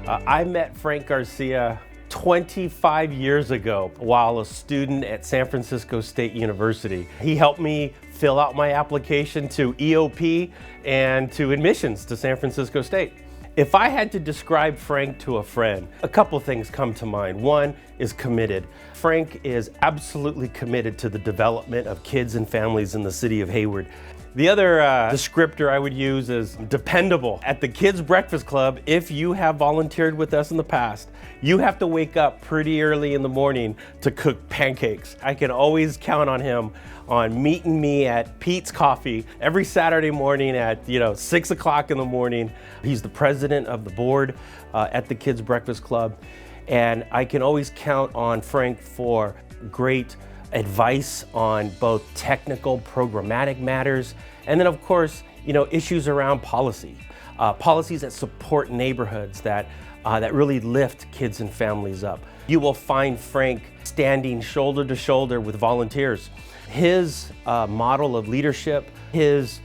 I met Frank Garcia 25 years ago while a student at San Francisco State University. He helped me fill out my application to EOP and to admissions to San Francisco State. If I had to describe Frank to a friend, a couple things come to mind. One is committed. Frank is absolutely committed to the development of kids and families in the city of Hayward. The other descriptor I would use is dependable. At the Kids Breakfast Club, if you have volunteered with us in the past, you have to wake up pretty early in the morning to cook pancakes. I can always count on him on meeting me at Pete's Coffee every Saturday morning at 6 o'clock in the morning. He's the president of the board at the Kids Breakfast Club. And I can always count on Frank for great advice on both technical, programmatic matters, and then of course, issues around policy. Policies that support neighborhoods, that really lift kids and families up. You will find Frank standing shoulder to shoulder with volunteers. His model of leadership, his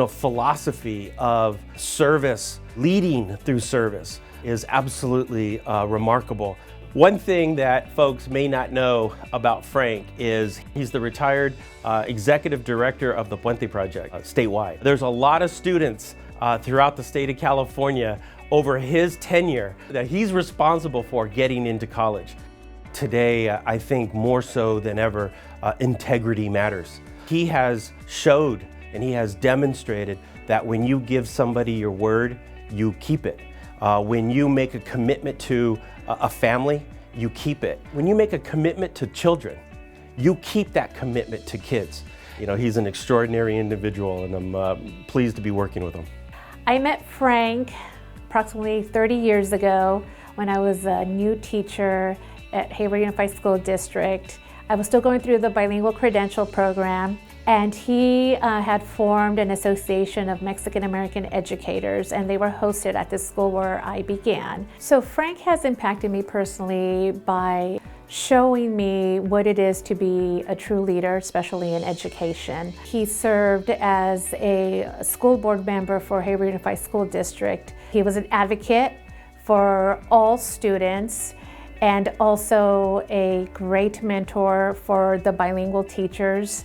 philosophy of service, leading through service, is absolutely remarkable. One thing that folks may not know about Frank is he's the retired executive director of the Puente Project statewide. There's a lot of students throughout the state of California over his tenure that he's responsible for getting into college. Today, I think more so than ever, integrity matters. He has showed and he has demonstrated that when you give somebody your word, you keep it. When you make a commitment to a family, you keep it. When you make a commitment to children, you keep that commitment to kids. He's an extraordinary individual, and I'm pleased to be working with him. I met Frank approximately 30 years ago when I was a new teacher at Hayward Unified School District. I was still going through the bilingual credential program, and he had formed an association of Mexican-American educators, and they were hosted at the school where I began. So Frank has impacted me personally by showing me what it is to be a true leader, especially in education. He served as a school board member for Hayward Unified School District. He was an advocate for all students and also a great mentor for the bilingual teachers.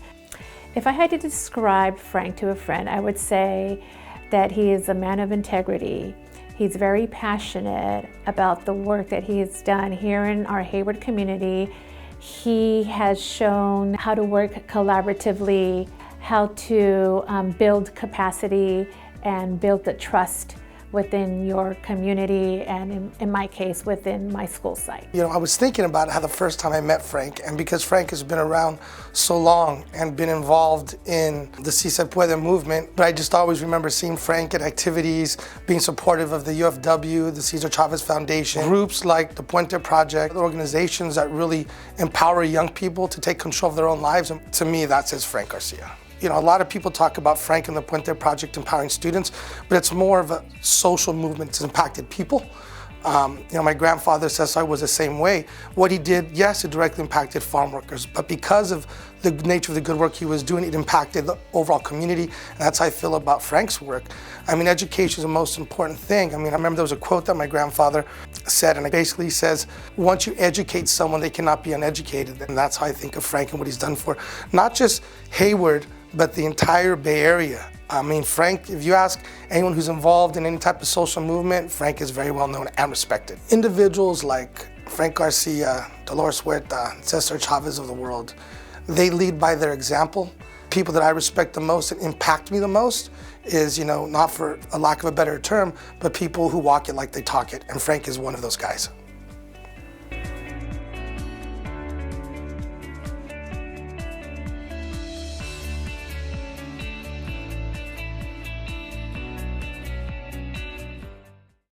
If I had to describe Frank to a friend, I would say that he is a man of integrity. He's very passionate about the work that he has done here in our Hayward community. He has shown how to work collaboratively, how to build capacity and build the trust within your community, and in my case, within my school site. I was thinking about how the first time I met Frank, and because Frank has been around so long and been involved in the Si Se Puede movement, but I just always remember seeing Frank at activities, being supportive of the UFW, the Cesar Chavez Foundation, groups like the Puente Project, organizations that really empower young people to take control of their own lives, and to me, that says Frank Garcia. A lot of people talk about Frank and the Puente Project empowering students, but it's more of a social movement that's impacted people. My grandfather says I was the same way. What he did, yes, it directly impacted farm workers, but because of the nature of the good work he was doing, it impacted the overall community, and that's how I feel about Frank's work. Education is the most important thing. I remember there was a quote that my grandfather said, and it basically says, once you educate someone, they cannot be uneducated, and that's how I think of Frank and what he's done for not just Hayward, but the entire Bay Area. Frank, if you ask anyone who's involved in any type of social movement, Frank is very well known and respected. Individuals like Frank Garcia, Dolores Huerta, Cesar Chavez of the world, they lead by their example. People that I respect the most and impact me the most is, not for a lack of a better term, but people who walk it like they talk it, and Frank is one of those guys.